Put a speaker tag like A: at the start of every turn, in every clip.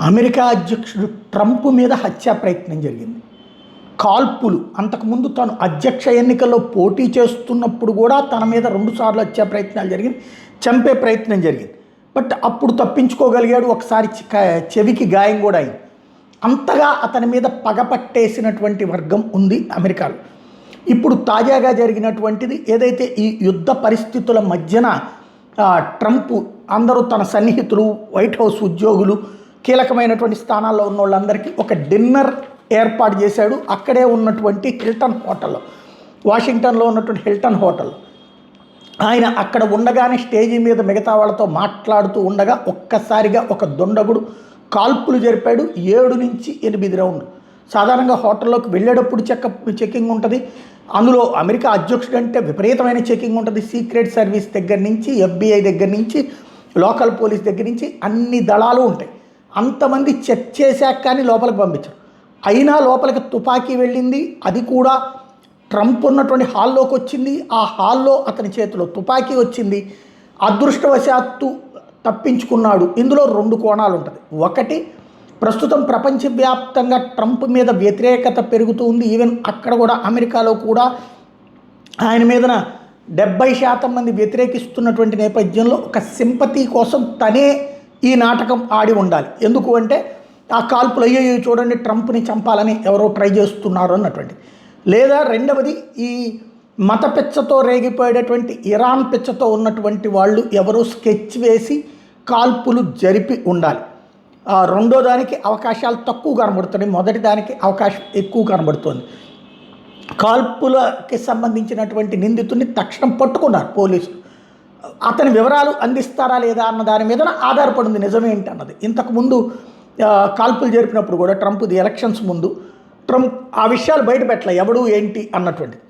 A: America అధ్యక్షుడు Trump మీద హత్యా ప్రయత్నం జరిగింది. కాల్పులు అంతకుముందు తను అధ్యక్ష ఎన్నికల్లో పోటీ చేస్తున్నప్పుడు కూడా తన మీద 2 సార్లు హత్యా ప్రయత్నాలు జరిగింది, చంపే ప్రయత్నం జరిగింది. బట్ అప్పుడు తప్పించుకోగలిగాడు. ఒకసారి చెవికి గాయం కూడా అయింది. అంతగా అతని మీద పగపట్టేసినటువంటి వర్గం ఉంది అమెరికాలో. ఇప్పుడు తాజాగా జరిగినటువంటిది ఏదైతే ఈ యుద్ధ పరిస్థితుల మధ్యన ట్రంప్ అందరూ తన సన్నిహితులు, వైట్ హౌస్ ఉద్యోగులు, కీలకమైనటువంటి స్థానాల్లో ఉన్న వాళ్ళందరికీ ఒక డిన్నర్ ఏర్పాటు చేశాడు. అక్కడే ఉన్నటువంటి హిల్టన్ హోటల్లో, వాషింగ్టన్లో ఉన్నటువంటి హిల్టన్ హోటల్. ఆయన అక్కడ ఉండగానే స్టేజీ మీద మిగతా వాళ్ళతో మాట్లాడుతూ ఉండగా ఒక్కసారిగా ఒక దుండగుడు కాల్పులు జరిపాడు. 7 నుంచి 8 రౌండ్లు. సాధారణంగా హోటల్లోకి వెళ్ళేటప్పుడు చెకింగ్ ఉంటుంది. అందులో అమెరికా అధ్యక్షుడు అంటే విపరీతమైన చెకింగ్ ఉంటుంది. సీక్రెట్ సర్వీస్ దగ్గర నుంచి, FBI దగ్గర నుంచి, లోకల్ పోలీస్ దగ్గర నుంచి అన్ని దళాలు ఉంటాయి. అంతమంది చెక్ చేశాక కానీ లోపలికి పంపించరు. అయినా లోపలికి తుపాకీ వెళ్ళింది. అది కూడా ట్రంప్ ఉన్నటువంటి హాల్లోకి వచ్చింది. ఆ హాల్లో అతని చేతిలో తుపాకీ వచ్చింది. అదృష్టవశాత్తు తప్పించుకున్నాడు. ఇందులో 2 కోణాలు ఉంటుంది. ఒకటి, ప్రస్తుతం ప్రపంచవ్యాప్తంగా ట్రంప్ మీద వ్యతిరేకత పెరుగుతూ ఉంది. ఈవెన్ అక్కడ కూడా అమెరికాలో కూడా ఆయన మీదన 70% మంది వ్యతిరేకిస్తున్నటువంటి నేపథ్యంలో ఒక సింపతి కోసం తనే ఈ నాటకం ఆడి ఉండాలి. ఎందుకు అంటే ఆ కాల్పులు అయ్యో చూడండి ట్రంప్ని చంపాలని ఎవరో ట్రై చేస్తున్నారు అన్నటువంటి. లేదా రెండవది, ఈ మత పిచ్చతో రేగిపోయేటటువంటి ఇరాన్ పిచ్చతో ఉన్నటువంటి వాళ్ళు ఎవరో స్కెచ్ వేసి కాల్పులు జరిపి ఉండాలి. రెండో దానికి అవకాశాలు తక్కువ కనబడుతున్నాయి, మొదటి దానికి అవకాశం ఎక్కువ కనబడుతుంది. కాల్పులకి సంబంధించినటువంటి నిందితుడిని తక్షణం పట్టుకున్నారు పోలీసులు. అతని వివరాలు అందిస్తారా లేదా అన్న దాని మీద ఆధారపడింది నిజమేంటి అన్నది. ఇంతకుముందు కాల్పులు జరిపినప్పుడు కూడా ట్రంప్ది ఎలక్షన్స్ ముందు ట్రంప్ ఆ విషయాలు బయట పెట్టలే, ఎవడు ఏంటి అన్నటువంటిది.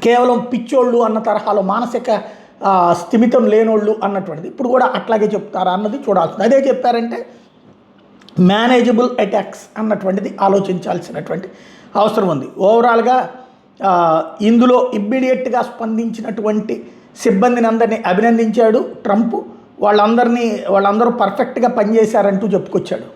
A: కేవలం పిచ్చోళ్ళు అన్న తరహాలో, మానసిక స్థిమితం లేనోళ్ళు అన్నటువంటిది. ఇప్పుడు కూడా అట్లాగే చెప్తారా అన్నది చూడాల్సింది. అదే చెప్పారంటే మేనేజబుల్ అటాక్స్ అన్నటువంటిది ఆలోచించాల్సినటువంటి అవసరం ఉంది. ఓవరాల్గా ఇందులో ఇమ్మీడియట్గా స్పందించినటువంటి సిబ్బందిని అందరినీ అభినందించాడు ట్రంప్. వాళ్ళందరూ పర్ఫెక్ట్గా పనిచేశారంటూ చెప్పుకొచ్చాడు.